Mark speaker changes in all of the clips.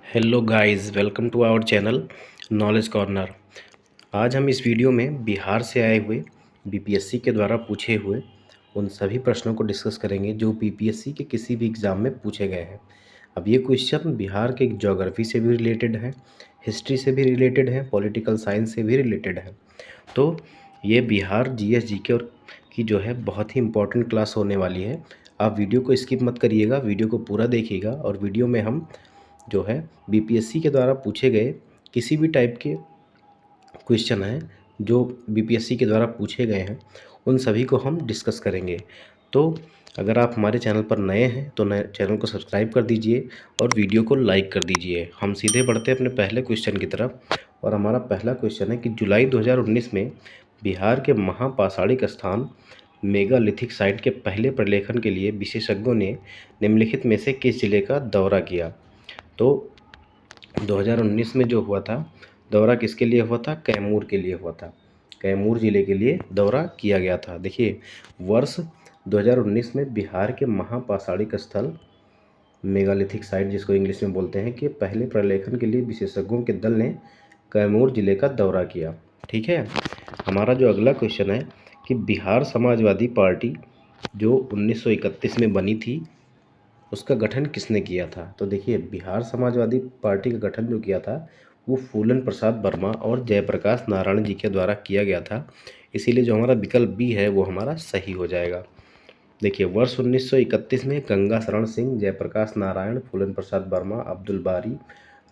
Speaker 1: Hello guys, welcome to our channel knowledge corner. आज हम इस वीडियो में बिहार से आए हुए बीपीएससी के द्वारा पूछे हुए उन सभी प्रश्नों को डिस्कस करेंगे जो बीपीएससी के किसी भी एग्ज़ाम में पूछे गए हैं। अब ये क्वेश्चन बिहार के ज्योग्राफी से भी रिलेटेड है, हिस्ट्री से भी रिलेटेड है, पॉलिटिकल साइंस से भी रिलेटेड है। तो ये बिहार जीएस जीके और की जो है बहुत ही इंपॉर्टेंट क्लास होने वाली है। आप वीडियो को स्किप मत करिएगा, वीडियो को पूरा देखिएगा। और वीडियो में हम जो है बीपीएससी के द्वारा पूछे गए किसी भी टाइप के क्वेश्चन हैं जो बीपीएससी के द्वारा पूछे गए हैं, उन सभी को हम डिस्कस करेंगे। तो अगर आप हमारे चैनल पर नए हैं तो नए चैनल को सब्सक्राइब कर दीजिए और वीडियो को लाइक कर दीजिए। हम सीधे बढ़ते हैं अपने पहले क्वेश्चन की तरफ। और हमारा पहला क्वेश्चन है कि जुलाई 2019 में बिहार के महापाषाणिक स्थान मेगालिथिक साइट के पहले प्रलेखन के लिए विशेषज्ञों ने निम्नलिखित में से किस जिले का दौरा किया? तो 2019 में जो हुआ था दौरा किसके लिए हुआ था? कैमूर के लिए हुआ था। कैमूर ज़िले के लिए दौरा किया गया था। देखिए, वर्ष 2019 में बिहार के महापाषाणिक स्थल मेगालिथिक साइट, जिसको इंग्लिश में बोलते हैं, कि पहले प्रलेखन के लिए विशेषज्ञों के दल ने कैमूर ज़िले का दौरा किया। ठीक है। हमारा जो अगला क्वेश्चन है कि बिहार समाजवादी पार्टी जो 1931 में बनी थी, उसका गठन किसने किया था? तो देखिए, बिहार समाजवादी पार्टी का गठन जो किया था वो फूलन प्रसाद वर्मा और जयप्रकाश नारायण जी के द्वारा किया गया था। इसीलिए जो हमारा विकल्प बी है वो हमारा सही हो जाएगा। देखिए, वर्ष 1931 में गंगा शरण सिंह, जयप्रकाश नारायण, फूलन प्रसाद वर्मा, अब्दुल बारी,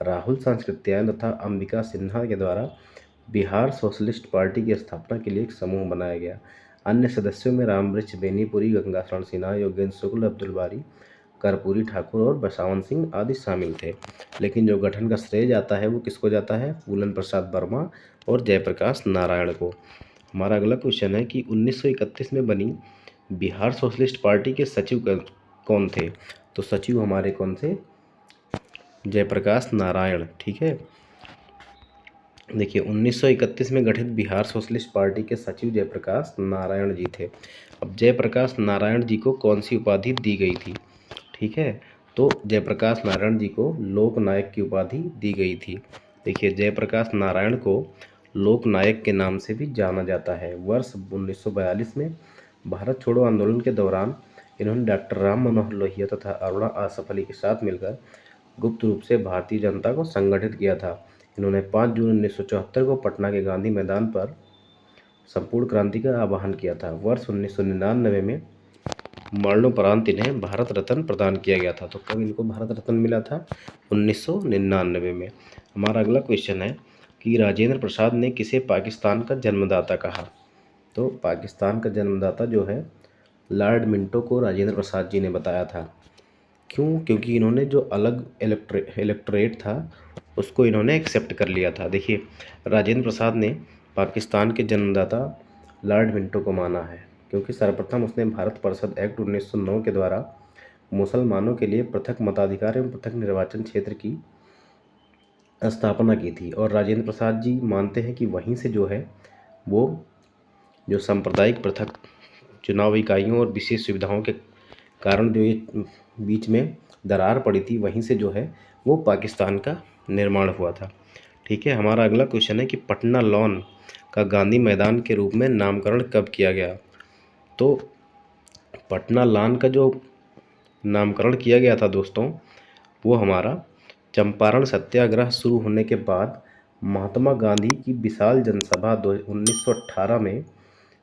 Speaker 1: राहुल सांकृत्यायन तथा अंबिका सिन्हा के द्वारा बिहार सोशलिस्ट पार्टी की स्थापना के लिए एक समूह बनाया गया। अन्य सदस्यों में रामवृक्ष बेनीपुरी, गंगा शरण सिन्हा, योगेंद्र शुक्ल, अब्दुल बारी, कर्पूरी ठाकुर और बसावन सिंह आदि शामिल थे। लेकिन जो गठन का श्रेय जाता है वो किसको जाता है? फूलन प्रसाद वर्मा और जयप्रकाश नारायण को। हमारा अगला क्वेश्चन है कि 1931 में बनी बिहार सोशलिस्ट पार्टी के सचिव कौन थे? तो सचिव हमारे कौन थे? जयप्रकाश नारायण। ठीक है। देखिए, 1931 में गठित बिहार सोशलिस्ट पार्टी के सचिव जयप्रकाश नारायण जी थे। अब जयप्रकाश नारायण जी को कौन सी उपाधि दी गई थी? ठीक है, तो जयप्रकाश नारायण जी को लोकनायक की उपाधि दी गई थी। देखिए, जयप्रकाश नारायण को लोकनायक के नाम से भी जाना जाता है। वर्ष 1942 में भारत छोड़ो आंदोलन के दौरान इन्होंने डॉक्टर राम मनोहर लोहिया तथा अरुणा आसफ अली के साथ मिलकर गुप्त रूप से भारतीय जनता को संगठित किया था। इन्होंने 5 जून 1974 को पटना के गांधी मैदान पर संपूर्ण क्रांति का आह्वान किया था। वर्ष 1999 में मरणोपरांत इन्हें भारत रत्न प्रदान किया गया था। तो कब इनको भारत रत्न मिला था? 1999 में। हमारा अगला क्वेश्चन है कि राजेंद्र प्रसाद ने किसे पाकिस्तान का जन्मदाता कहा? तो पाकिस्तान का जन्मदाता जो है लॉर्ड मिंटो को राजेंद्र प्रसाद जी ने बताया था। क्यों? क्योंकि इन्होंने जो अलग इलेक्टोरेट था उसको इन्होंने एक्सेप्ट कर लिया था। देखिए, राजेंद्र प्रसाद ने पाकिस्तान के जन्मदाता लॉर्ड मिंटो को माना है क्योंकि सर्वप्रथम उसने भारत परिषद एक्ट 1909 के द्वारा मुसलमानों के लिए पृथक मताधिकार एवं पृथक निर्वाचन क्षेत्र की स्थापना की थी। और राजेंद्र प्रसाद जी मानते हैं कि वहीं से जो है वो जो सांप्रदायिक पृथक चुनाव इकाइयों और विशेष सुविधाओं के कारण जो ये बीच में दरार पड़ी थी, वहीं से जो है वो पाकिस्तान का निर्माण हुआ था। ठीक है। हमारा अगला क्वेश्चन है कि पटना लॉन का गांधी मैदान के रूप में नामकरण कब किया गया? तो पटना लॉन का जो नामकरण किया गया था दोस्तों, वो हमारा चंपारण सत्याग्रह शुरू होने के बाद महात्मा गांधी की विशाल जनसभा 1918 में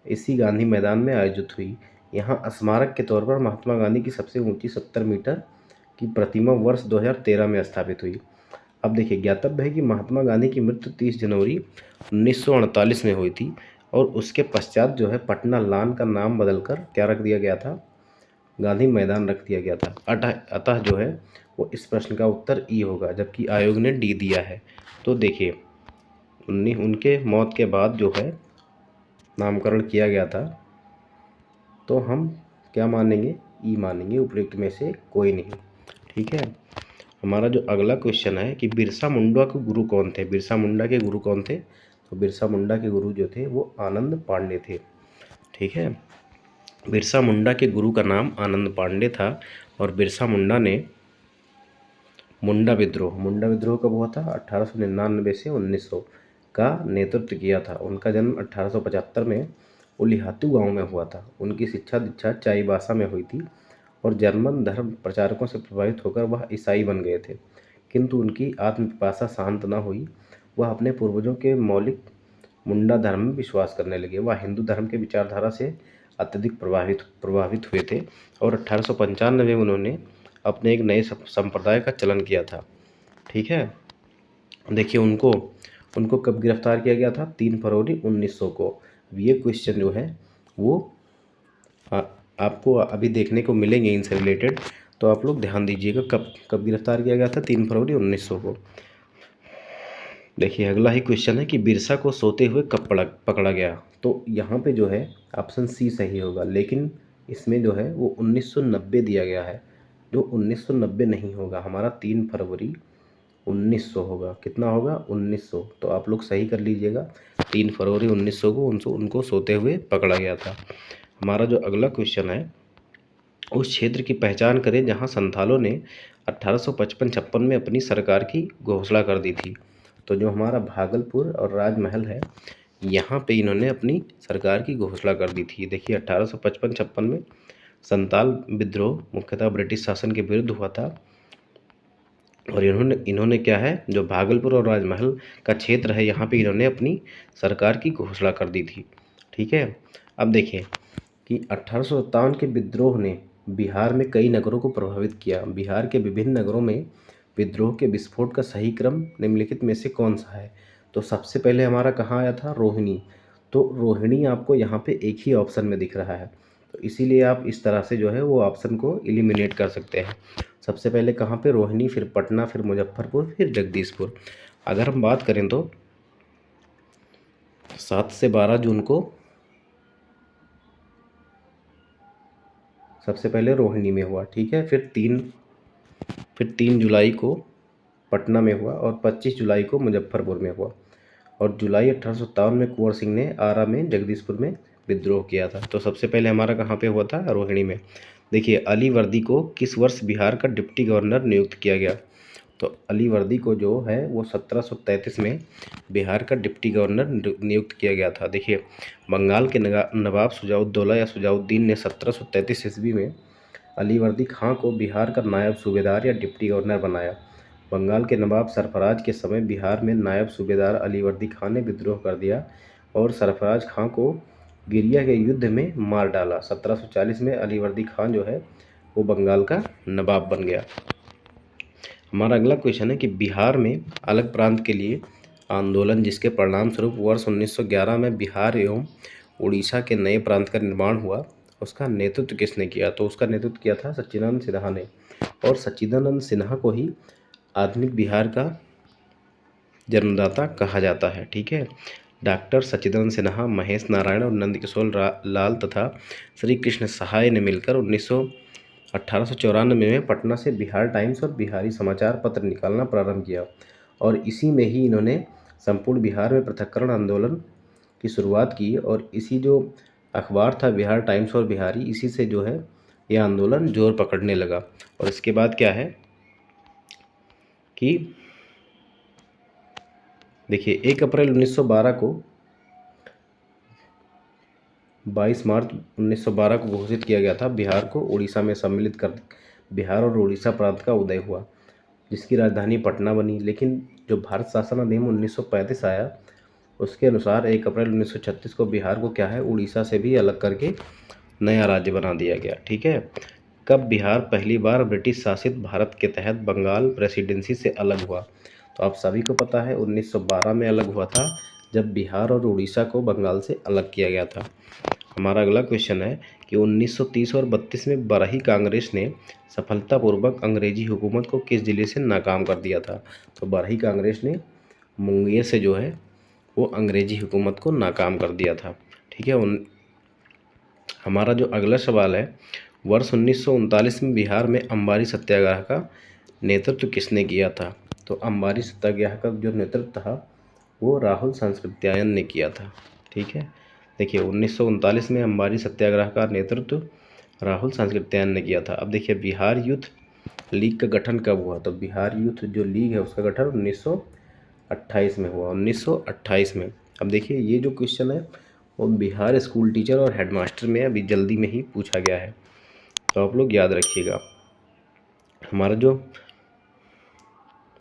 Speaker 1: इसी गांधी मैदान में आयोजित हुई। यहाँ स्मारक के तौर पर महात्मा गांधी की सबसे ऊंची 70 मीटर की प्रतिमा वर्ष 2013 में स्थापित हुई। अब देखिए, ज्ञातव्य है कि महात्मा गांधी की मृत्यु 30 जनवरी 1948 में हुई थी और उसके पश्चात जो है पटना लॉन का नाम बदलकर क्या रख दिया गया था? गांधी मैदान रख दिया गया था। अतः जो है वो इस प्रश्न का उत्तर ई होगा, जबकि आयोग ने डी दिया है। तो देखिए, उनके मौत के बाद जो है नामकरण किया गया था, तो हम क्या मानेंगे? ई मानेंगे, उपयुक्त में से कोई नहीं। ठीक है। हमारा जो अगला क्वेश्चन है कि बिरसा मुंडा के गुरु कौन थे? बिरसा मुंडा के गुरु कौन थे? तो बिरसा मुंडा के गुरु जो थे वो आनंद पांडे थे। ठीक है। बिरसा मुंडा के गुरु का नाम आनंद पांडे था और बिरसा मुंडा ने मुंडा विद्रोह कब हुआ था? 1899 से 1900 का नेतृत्व किया था। उनका जन्म 1875 में उलिहातू गांव में हुआ था। उनकी शिक्षा दीक्षा चाईबासा में हुई थी और जर्मन धर्म प्रचारकों से प्रभावित होकर वह ईसाई बन गए थे, किंतु उनकी आत्मपिपासा शांत न हुई। वह अपने पूर्वजों के मौलिक मुंडा धर्म में विश्वास करने लगे। वह हिंदू धर्म के विचारधारा से अत्यधिक प्रभावित हुए थे और 1895 में उन्होंने अपने एक नए संप्रदाय का चलन किया था। ठीक है, देखिए उनको उनको कब गिरफ्तार किया गया था? 3 फरवरी 1900 को। ये क्वेश्चन जो है वो आपको अभी देखने को मिलेंगे इनसे रिलेटेड, तो आप लोग ध्यान दीजिएगा कब कब गिरफ्तार किया गया था? 3 फरवरी 1900 को। देखिए अगला ही क्वेश्चन है कि बिरसा को सोते हुए कब पकड़ा गया? तो यहाँ पे जो है ऑप्शन सी सही होगा, लेकिन इसमें जो है वो 1990 दिया गया है, जो 1990 नहीं होगा। हमारा 3 फरवरी 1900 होगा। कितना होगा? 1900। तो आप लोग सही कर लीजिएगा, 3 फरवरी 1900 को उनको सोते हुए पकड़ा गया था। हमारा जो अगला क्वेश्चन है, उस क्षेत्र की पहचान करें जहां संथालों ने 1855-56 में अपनी सरकार की घोषणा कर दी थी। तो जो हमारा भागलपुर और राजमहल है, यहाँ पे इन्होंने अपनी सरकार की घोषणा कर दी थी। देखिए 1855-56 में संताल विद्रोह मुख्यतः ब्रिटिश शासन के विरुद्ध हुआ था और इन्होंने क्या है, जो भागलपुर और राजमहल का क्षेत्र है, यहाँ पे इन्होंने अपनी सरकार की घोषणा कर दी थी। ठीक है, अब देखिए कि 1857 के विद्रोह ने बिहार में कई नगरों को प्रभावित किया। बिहार के विभिन्न नगरों में विद्रोह के विस्फोट का सही क्रम निम्नलिखित में से कौन सा है? तो सबसे पहले हमारा कहाँ आया था? रोहिणी। तो रोहिणी आपको यहाँ पे एक ही ऑप्शन में दिख रहा है, तो इसीलिए आप इस तरह से जो है वो ऑप्शन को एलिमिनेट कर सकते हैं। सबसे पहले कहाँ पे? रोहिणी, फिर पटना, फिर मुजफ्फरपुर, फिर जगदीशपुर। अगर हम बात करें तो 7 से 12 जून को सबसे पहले रोहिणी में हुआ। ठीक है, फिर 3 जुलाई को पटना में हुआ और 25 जुलाई को मुजफ्फरपुर में हुआ और जुलाई 1857 में कुंवर सिंह ने आरा में जगदीशपुर में विद्रोह किया था। तो सबसे पहले हमारा कहाँ पे हुआ था? रोहिणी में। देखिए अली वर्दी को किस वर्ष बिहार का डिप्टी गवर्नर नियुक्त किया गया? तो अली वर्दी को जो है वो 1733 में बिहार का डिप्टी गवर्नर नियुक्त किया गया था। देखिए बंगाल के नवाब सुजाउद्दौला या सुजाउद्दीन ने 1733 ईस्वी में अली वर्दी खां को बिहार का नायब सूबेदार या डिप्टी गवर्नर बनाया। बंगाल के नवाब सरफराज के समय बिहार में नायब सूबेदार अली वर्दी खां ने विद्रोह कर दिया और सरफराज खां को गिरिया के युद्ध में मार डाला। 1740 में अली वर्दी खां जो है वो बंगाल का नवाब बन गया। हमारा अगला क्वेश्चन है कि बिहार में अलग प्रांत के लिए आंदोलन जिसके परिणाम स्वरूप वर्ष 1911 में बिहार एवं उड़ीसा के नए प्रांत का निर्माण हुआ, उसका नेतृत्व किसने किया? तो उसका नेतृत्व किया था सच्चिदानंद सिन्हा ने और सच्चिदानंद सिन्हा को ही आधुनिक बिहार का जन्मदाता कहा जाता है। ठीक है, डॉक्टर सच्चिदानंद सिन्हा, महेश नारायण और नंदकिशोर लाल तथा श्री कृष्ण सहाय ने मिलकर 1894 में पटना से बिहार टाइम्स और बिहारी समाचार पत्र निकालना प्रारंभ किया और इसी में ही इन्होंने संपूर्ण बिहार में पृथक्करण आंदोलन की शुरुआत की और इसी जो अखबार था बिहार टाइम्स और बिहारी, इसी से जो है यह आंदोलन जोर पकड़ने लगा। और इसके बाद क्या है कि देखिए 1 अप्रैल 1912 को 22 मार्च 1912 को घोषित किया गया था बिहार को उड़ीसा में सम्मिलित कर बिहार और उड़ीसा प्रांत का उदय हुआ, जिसकी राजधानी पटना बनी। लेकिन जो भारत शासन अधिनियम 1935 आया, उसके अनुसार 1 अप्रैल 1936 को बिहार को क्या है, उड़ीसा से भी अलग करके नया राज्य बना दिया गया। ठीक है, कब बिहार पहली बार ब्रिटिश शासित भारत के तहत बंगाल प्रेसिडेंसी से अलग हुआ? तो आप सभी को पता है 1912 में अलग हुआ था, जब बिहार और उड़ीसा को बंगाल से अलग किया गया था। हमारा अगला क्वेश्चन है कि 1930 और 32 में बरही कांग्रेस ने सफलतापूर्वक अंग्रेजी हुकूमत को किस जिले से नाकाम कर दिया था? तो बरही कांग्रेस ने मुंगेर से जो है वो अंग्रेजी हुकूमत को नाकाम कर दिया था। ठीक है, हमारा जो अगला सवाल है, वर्ष 1939 में बिहार में अंबारी सत्याग्रह का नेतृत्व किसने किया था? तो अंबारी सत्याग्रह का जो नेतृत्व था वो राहुल सांकृत्यायन ने किया था। ठीक है, देखिए 1939 में अंबारी सत्याग्रह का नेतृत्व राहुल सांकृत्यायन ने किया था। अब देखिए बिहार युद्ध लीग का गठन कब हुआ? तो बिहार यूथ जो लीग है उसका गठन 1928 में हुआ, 1928 में। अब देखिए ये जो क्वेश्चन है वो बिहार स्कूल टीचर और हेडमास्टर में अभी जल्दी में ही पूछा गया है, तो आप लोग याद रखिएगा। हमारा जो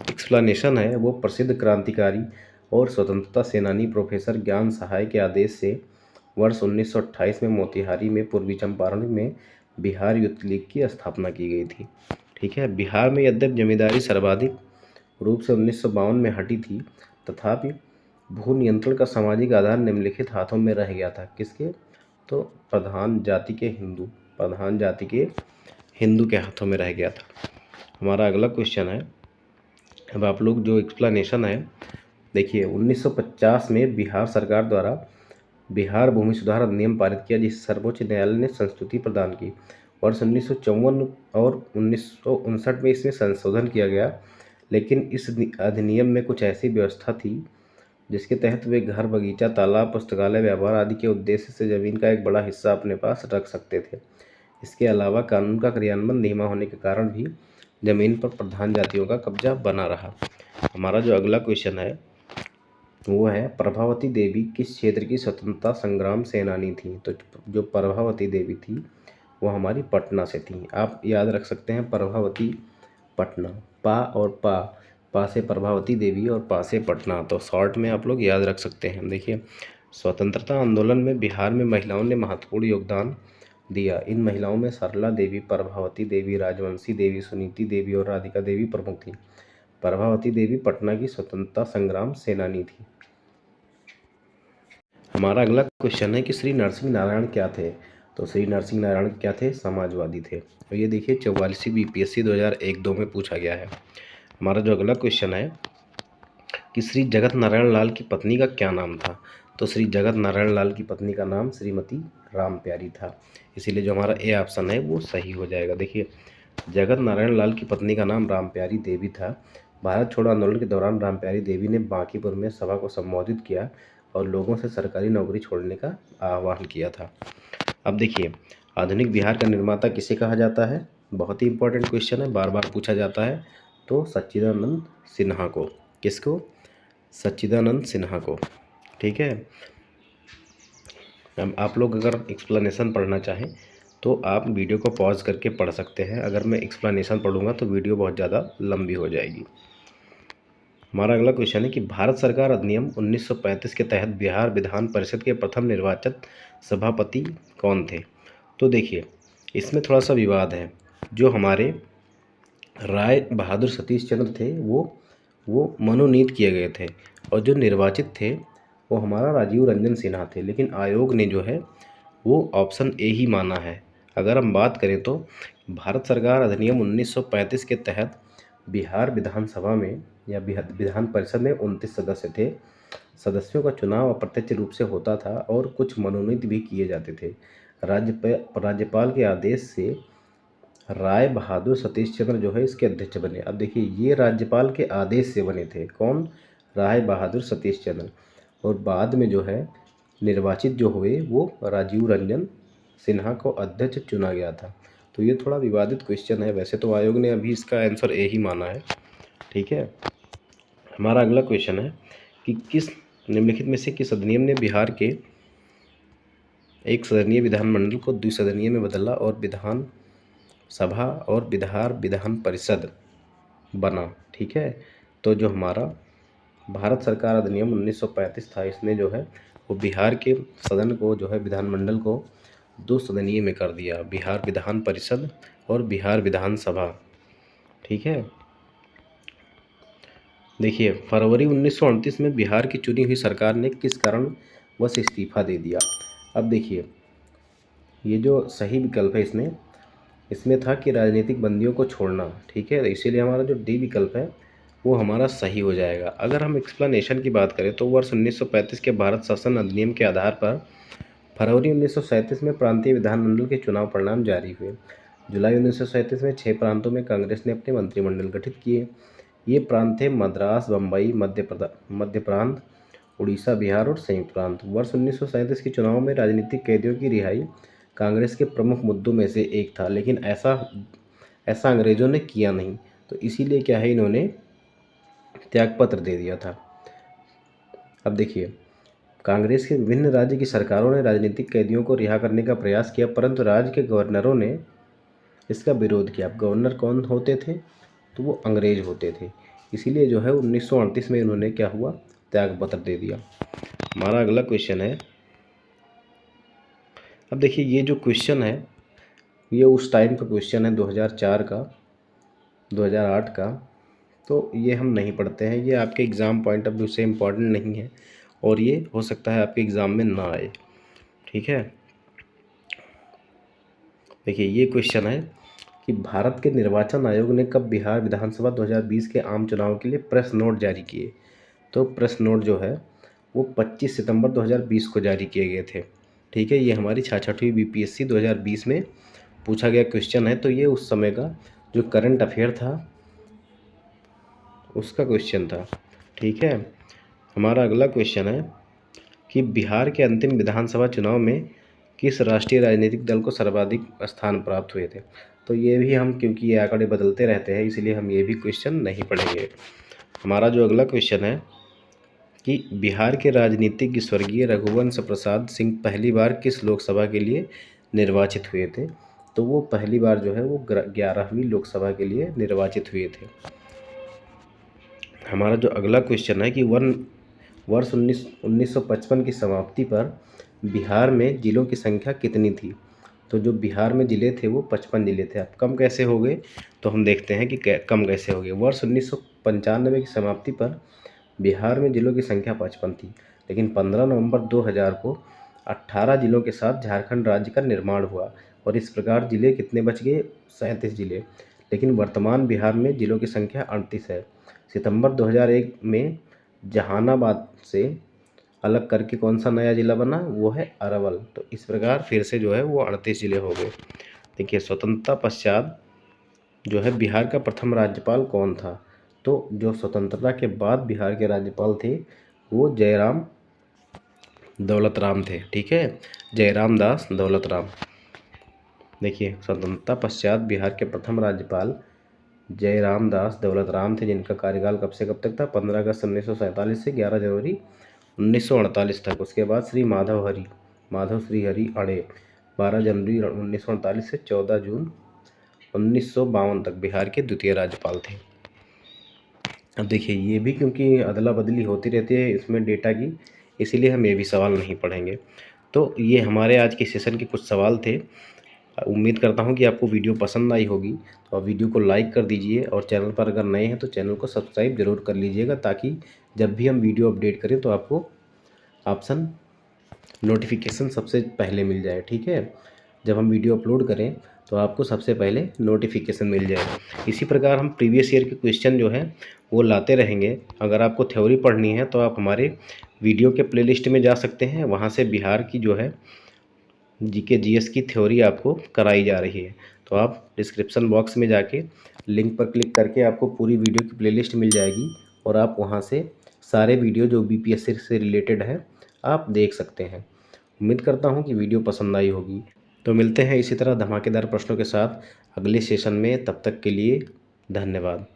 Speaker 1: एक्सप्लेनेशन है वो प्रसिद्ध क्रांतिकारी और स्वतंत्रता सेनानी प्रोफेसर ज्ञान सहाय के आदेश से वर्ष 1928 में मोतिहारी में पूर्वी चंपारण में बिहार यूथ लीग की स्थापना की गई थी। ठीक है, बिहार में यद्यपि जमींदारी सर्वाधिक रूप से 1952 में हटी थी, तथापि भू नियंत्रण का सामाजिक आधार निम्नलिखित हाथों में रह गया था। किसके? तो प्रधान जाति के हिंदू के हाथों में रह गया था। हमारा अगला क्वेश्चन है, अब आप लोग जो एक्सप्लेनेशन है देखिए, 1950 में बिहार सरकार द्वारा बिहार भूमि सुधार अधिनियम पारित किया, जिसे सर्वोच्च न्यायालय ने संस्तुति प्रदान की। वर्ष 1954 और 1959 में इसमें संशोधन किया गया, लेकिन इस अधिनियम में कुछ ऐसी व्यवस्था थी जिसके तहत वे घर, बगीचा, तालाब, पुस्तकालय, व्यापार आदि के उद्देश्य से जमीन का एक बड़ा हिस्सा अपने पास रख सकते थे। इसके अलावा कानून का क्रियान्वयन धीमा होने के कारण भी जमीन पर प्रधान जातियों का कब्जा बना रहा। हमारा जो अगला क्वेश्चन है वो है, प्रभावती देवी किस क्षेत्र की स्वतंत्रता संग्राम सेनानी थी? तो जो प्रभावती देवी थी वो हमारी पटना से थी। आप याद रख सकते हैं प्रभावती पटना, पा से प्रभावती देवी और पा से पटना, तो शॉर्ट में आप लोग याद रख सकते हैं। देखिए, स्वतंत्रता आंदोलन में बिहार में महिलाओं ने महत्वपूर्ण योगदान दिया। इन महिलाओं में सरला देवी, प्रभावती देवी, राजवंशी देवी, सुनीति देवी और राधिका देवी प्रमुख थी। प्रभावती देवी पटना की स्वतंत्रता संग्राम सेनानी थी। हमारा अगला क्वेश्चन है कि श्री नरसिंह नारायण क्या थे? तो श्री नरसिंह नारायण क्या थे? समाजवादी थे। तो ये देखिए 44वीं बीपीएससी 2001-2 में पूछा गया है। हमारा जो अगला क्वेश्चन है कि श्री जगत नारायण लाल की पत्नी का क्या नाम था? तो श्री जगत नारायण लाल की पत्नी का नाम श्रीमती राम प्यारी था, इसीलिए जो हमारा ए ऑप्शन है वो सही हो जाएगा। देखिए, जगत नारायण लाल की पत्नी का नाम राम प्यारी देवी था। भारत छोड़ो आंदोलन के दौरान राम प्यारी देवी ने बांकीपुर में सभा को संबोधित किया और लोगों से सरकारी नौकरी छोड़ने का आह्वान किया था। अब देखिए, आधुनिक बिहार का निर्माता किसे कहा जाता है? बहुत ही इंपॉर्टेंट क्वेश्चन है, बार बार पूछा जाता है। तो सच्चिदानंद सिन्हा को। किसको? सच्चिदानंद सिन्हा को। ठीक है, अब आप लोग अगर एक्सप्लेनेशन पढ़ना चाहें तो आप वीडियो को पॉज करके पढ़ सकते हैं। अगर मैं एक्सप्लेनेशन पढ़ूंगा तो वीडियो बहुत ज़्यादा लंबी हो जाएगी। हमारा अगला क्वेश्चन है कि भारत सरकार अधिनियम 1935 के तहत बिहार विधान परिषद के प्रथम निर्वाचित सभापति कौन थे? तो देखिए, इसमें थोड़ा सा विवाद है। जो हमारे राय बहादुर सतीश चंद्र थे वो मनोनीत किए गए थे, और जो निर्वाचित थे वो हमारा राजीव रंजन सिन्हा थे, लेकिन आयोग ने जो है वो ऑप्शन ए ही माना है। अगर हम बात करें तो भारत सरकार अधिनियम 1935 के तहत बिहार विधानसभा में या विधान परिषद में 29 सदस्य थे। सदस्यों का चुनाव अप्रत्यक्ष रूप से होता था और कुछ मनोनीत भी किए जाते थे। राज्यपाल के आदेश से राय बहादुर सतीश चंद्र जो है इसके अध्यक्ष बने। अब देखिए, ये राज्यपाल के आदेश से बने थे। कौन? राय बहादुर सतीश चंद्र। और बाद में जो है निर्वाचित जो हुए वो राजीव रंजन सिन्हा को अध्यक्ष चुना गया था। तो ये थोड़ा विवादित क्वेश्चन है, वैसे तो आयोग ने अभी इसका आंसर ए ही माना है। ठीक है, हमारा अगला क्वेश्चन है कि किस निम्नलिखित में से किस अधिनियम ने बिहार के एक सदनीय विधानमंडल को द्विसदनीय में बदला और विधान सभा और बिहार विधान परिषद बना? ठीक है, तो जो हमारा भारत सरकार अधिनियम 1935 था, इसने जो है वो बिहार के सदन को जो है विधानमंडल को दो सदनीय में कर दिया, बिहार विधान परिषद और बिहार विधानसभा। ठीक है, देखिए, फरवरी 1938 में बिहार की चुनी हुई सरकार ने किस कारण वश इस्तीफा दे दिया? अब देखिए, ये जो सही विकल्प है इसमें था कि राजनीतिक बंदियों को छोड़ना। ठीक है, इसीलिए हमारा जो डी विकल्प है वो हमारा सही हो जाएगा। अगर हम एक्सप्लेनेशन की बात करें तो वर्ष 1935 के भारत शासन अधिनियम के आधार पर फरवरी 1937 में प्रांतीय विधानमंडल के चुनाव परिणाम जारी हुए। जुलाई 1937 में 6 प्रांतों में कांग्रेस ने अपने मंत्रिमंडल गठित किए। ये प्रांत थे मद्रास, बम्बई, मध्य प्रांत, उड़ीसा, बिहार और संयुक्त प्रांत। वर्ष 1937 के चुनाव में राजनीतिक कैदियों की रिहाई कांग्रेस के प्रमुख मुद्दों में से एक था, लेकिन ऐसा अंग्रेज़ों ने किया नहीं, तो इसीलिए क्या है, इन्होंने त्यागपत्र दे दिया था। अब देखिए, कांग्रेस के विभिन्न राज्य की सरकारों ने राजनीतिक कैदियों को रिहा करने का प्रयास किया, परंतु राज्य के गवर्नरों ने इसका विरोध किया। अब गवर्नर कौन होते थे, तो वो अंग्रेज होते थे। इसीलिए जो है 1938 में इन्होंने क्या हुआ, त्यागपत्र दे दिया। हमारा अगला क्वेश्चन है, अब देखिए ये जो क्वेश्चन है ये उस टाइम का क्वेश्चन है 2004 का, 2008 का, तो ये हम नहीं पढ़ते हैं, ये आपके एग्ज़ाम पॉइंट ऑफ व्यू से इम्पॉर्टेंट नहीं है और ये हो सकता है आपके एग्ज़ाम में ना आए। ठीक है, देखिए ये क्वेश्चन है कि भारत के निर्वाचन आयोग ने कब बिहार विधानसभा 2020 के आम चुनाव के लिए प्रेस नोट जारी किए। तो प्रेस नोट जो है वो 25 सितंबर 2020 को जारी किए गए थे। ठीक है, ये हमारी 66वीं बीपीएससी 2020 में पूछा गया क्वेश्चन है। तो ये उस समय का जो करंट अफेयर था उसका क्वेश्चन था। ठीक है, हमारा अगला क्वेश्चन है कि बिहार के अंतिम विधानसभा चुनाव में किस राष्ट्रीय राजनीतिक दल को सर्वाधिक स्थान प्राप्त हुए थे। तो ये भी हम, क्योंकि ये आंकड़े बदलते रहते हैं, इसलिए हम ये भी क्वेश्चन नहीं पढ़ेंगे। हमारा जो अगला क्वेश्चन है कि बिहार के राजनीतिज्ञ स्वर्गीय रघुवंश प्रसाद सिंह पहली बार किस लोकसभा के लिए निर्वाचित हुए थे। तो वो पहली बार जो है वो 11वीं लोकसभा के लिए निर्वाचित हुए थे। हमारा जो अगला क्वेश्चन है कि वर्ष 1955 की समाप्ति पर बिहार में जिलों की संख्या कितनी थी। तो जो बिहार में ज़िले थे वो 55 ज़िले थे। अब कम कैसे हो गए, तो हम देखते हैं कि कम कैसे हो गए। वर्ष 1995 की समाप्ति पर बिहार में ज़िलों की संख्या 55 थी, लेकिन 15 नवंबर 2000 को 18 ज़िलों के साथ झारखंड राज्य का निर्माण हुआ और इस प्रकार ज़िले कितने बच गए, 37 ज़िले। लेकिन वर्तमान बिहार में ज़िलों की संख्या 38 है। सितंबर 2001 में जहानाबाद से अलग करके कौन सा नया ज़िला बना, वो है अरवल। तो इस प्रकार फिर से जो है वो 38 ज़िले हो गए। देखिए, स्वतंत्रता पश्चात जो है बिहार का प्रथम राज्यपाल कौन था। तो जो स्वतंत्रता के बाद बिहार के राज्यपाल थे वो जयराम दौलत राम थे। ठीक है, जयराम दास दौलत राम। देखिए, स्वतंत्रता पश्चात बिहार के प्रथम राज्यपाल जयराम दास दौलत राम थे, जिनका कार्यकाल कब से कब तक था, 15 अगस्त 1947 से 11 जनवरी 1948 तक। उसके बाद श्री माधव श्री हरि अणे 12 जनवरी 1948 से 14 जून 1952 तक बिहार के द्वितीय राज्यपाल थे। अब देखिए, ये भी क्योंकि अदला बदली होती रहती है इसमें डेटा की, इसीलिए हम ये भी सवाल नहीं पढ़ेंगे। तो ये हमारे आज के सेशन के कुछ सवाल थे। उम्मीद करता हूँ कि आपको वीडियो पसंद आई होगी, तो आप वीडियो को लाइक कर दीजिए और चैनल पर अगर नए हैं तो चैनल को सब्सक्राइब ज़रूर कर लीजिएगा, ताकि जब भी हम वीडियो अपडेट करें तो आपको ऑप्शन नोटिफिकेशन सबसे पहले मिल जाए। ठीक है, जब हम वीडियो अपलोड करें तो आपको सबसे पहले नोटिफिकेशन मिल जाए। इसी प्रकार हम प्रीवियस ईयर के क्वेश्चन जो है वो लाते रहेंगे। अगर आपको थ्योरी पढ़नी है तो आप हमारे वीडियो के प्लेलिस्ट में जा सकते हैं, वहाँ से बिहार की जो है जीके जीएस की थ्योरी आपको कराई जा रही है। तो आप डिस्क्रिप्शन बॉक्स में जाके लिंक पर क्लिक करके आपको पूरी वीडियो की प्लेलिस्ट मिल जाएगी और आप वहाँ से सारे वीडियो जो बीपीएससी से रिलेटेड है आप देख सकते हैं। उम्मीद करता हूँ कि वीडियो पसंद आई होगी। तो मिलते हैं इसी तरह धमाकेदार प्रश्नों के साथ अगले सेशन में। तब तक के लिए धन्यवाद।